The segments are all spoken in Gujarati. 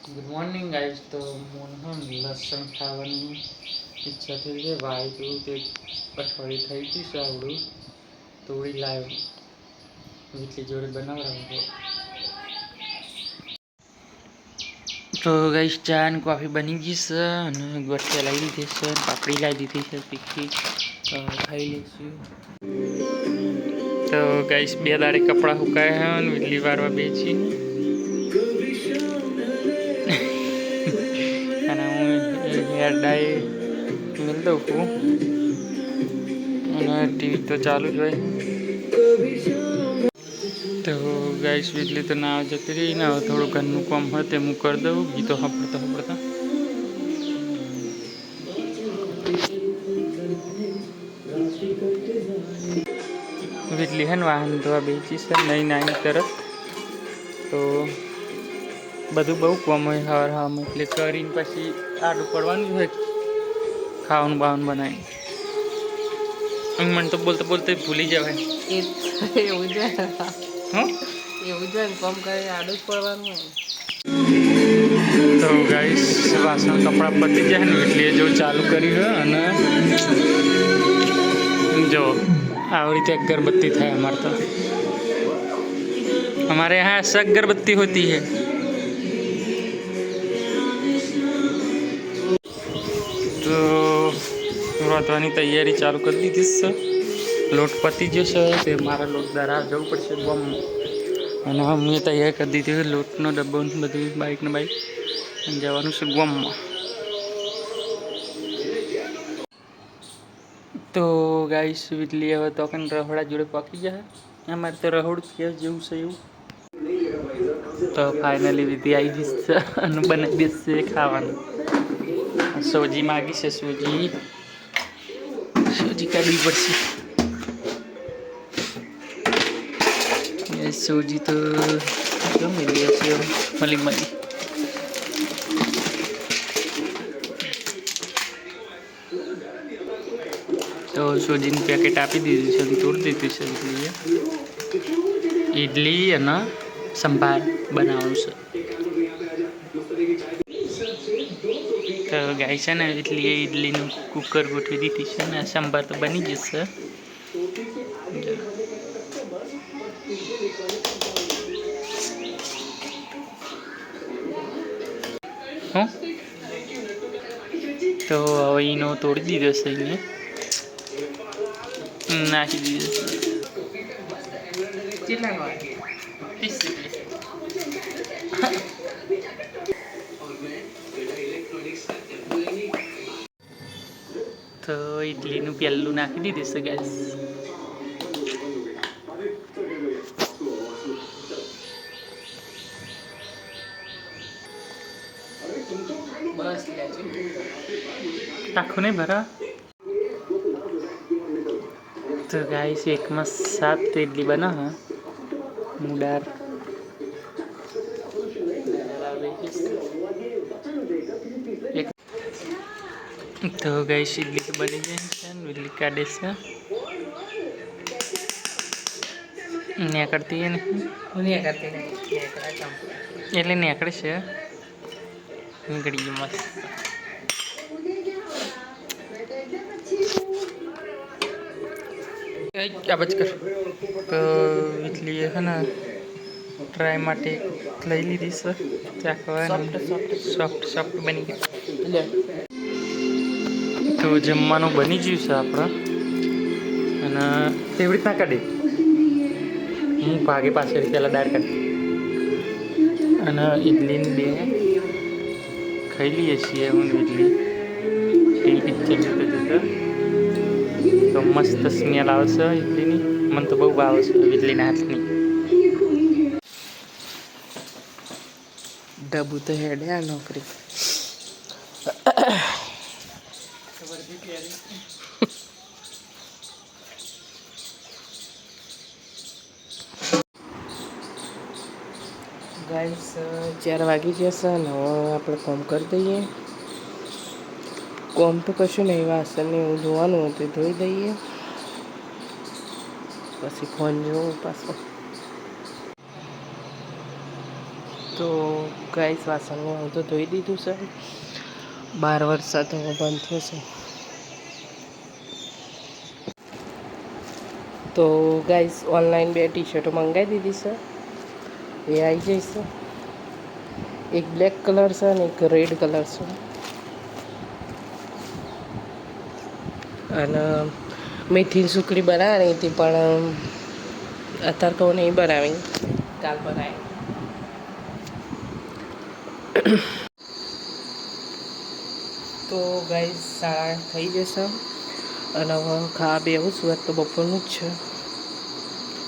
Good morning guys. તો મોહન લસણ ખાવાની ઈચ્છા થઈ છે. ભાઈ તું તે અઠવાડિયું થઈ ગયું છે આવડું તોડી લાવ્યો વીટલી જોડે બનાવડાવો. તો ગાઈસ ચા અને કોફી બની ગઈ છે અને ગોઠિયા લાવી દીધી છે, પાપડી લાવી દીધી છે તીખી. ખાઈ લઈશું. તો ગાઈસ 2 દાડે કપડાં સુકાયા અને વીટલી વારવા બેચી અને હું હેર ડાય મિલ દઉં છું અને ટીવી તો ચાલુ જ હોય. તો ગાઈસ વીટલી તો ના જતી રહી ને હવે થોડું ઘરનું કામ હોય તે હું કરી દઉં. ગીતો સાંભળતા વીટલી હે ને વાહન ધોવા બેચી છે નહીં નાની તરત. તો બધું બહુ કામ હોય હવાર હવામાં એટલે કરીને પછી આડું પડવાનું હોય ખાવાનું બાવાનું બનાવી. મને તો બોલતા બોલતા ભૂલી જવાય. એવું જ હા એવું જ કામ કરે આડું જ પડવાનું હોય. તો ગાઈસ વાસણ કપડાં પતી જાય ને એટલે જો ચાલુ કર્યું અને જો આવી રીતે અગરબત્તી થાય અમારે તો. हमारे यहाँ ऐसा अगरबत्ती होती है. તો રોતવાની તૈયારી ચાલુ કરી દીધી છે. લોટ પતી જશે તે મારા લોટ દરાર જવું પડશે ગમ અને મેં તૈયાર કરી દીધી લોટનો ડબ્બો બધું બાઈક જવાનું છે ગમમાં. તો ગાઈસ વીટલી હવે તો કંઈ રહોડા જોડે પાકી જાય. અમારે તો રહોડ કે જેવું છે એવું. તો ફાઇનલી વિધિ આવી ગઈ છે અને બનાવી દેશે ખાવાનું. સોજી માગી છે, સોજી કાઢવી પડશે. સોજી તો મળી છે મળી. તો સોજીનું પેકેટ આપી દીધું છે અને તોડી દીધું છે. ઇડલી અને સંભાર બનાવવાનું છે. તો ગાય છે ને ઇડલીનું કુકર ગોઠવી દીધી છે ને સંભાર તો બની જશે. હું તો હવે એનો તોડી દીધો છે, અહીંયા નાખી દીધો છે. તો ઇડલીનું પેલું નાખી દીધું છે ગેસ. આખું નહીં ભરા. તો ગાઈસ એકમાં 7 ઇડલી બના મુડાર. તો ગાઈસ ઇડલી તો બની ગઈ છે ને ઇડલી કાઢે છે નેકળતી ને એટલે નેકળે છે નીકળી ગયું મસ્ત. આબજ કર. તો ઇડલી છે ને ટ્રાય માટે લઈ લીધી છે. સોફ્ટ બની ગઈ. તો જમવાનું બની ગયું છે આપણે અને એવી રીતના કાઢી હું ભાગે પાછળ પહેલાં દાળ કાઢી અને ઇડલીને 2 ખાઈ લઈએ છીએ. હું ઇડલી ટીવી પિક્ચર જોતા તો મસ્ત સ્મેલ આવશે ઇડલીની. મને તો બહુ ભાવે છે ઇડલીના હાથની. ડબ્બુ તો હેડે આ નોકરી. ગાઈસ 4 વાગી જશે ને હવે આપણે કોમ કરી દઈએ. કોમ તો કશું નહીં, વાસણને એવું ધોવાનું હતું ધોઈ દઈએ પછી ફોન જોઉં પાછો. તો ગાઈસ વાસણને હું તો ધોઈ દીધું છે. 12 વરસાદ હવે બંધ થયો છે. તો ગાઈસ ઓનલાઈન 2 ટી-શર્ટો મંગાવી દીધી છે. એ આવી જશે. એક બ્લેક કલર છે અને એક રેડ કલર છે. અને મેથીની સુકડી બનાવવાની હતી પણ અત્યારે તો નહીં બનાવી, કાલ બનાવી. તો ગાઈસ 8:30 થઈ જશે અને હવે ખાવા બેવું છું. આજ તો બપોરનું જ છે.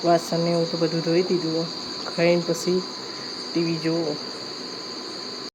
વાસણને એવું તો બધું ધોઈ દીધું. ખાઈને પછી ટીવી જોવું.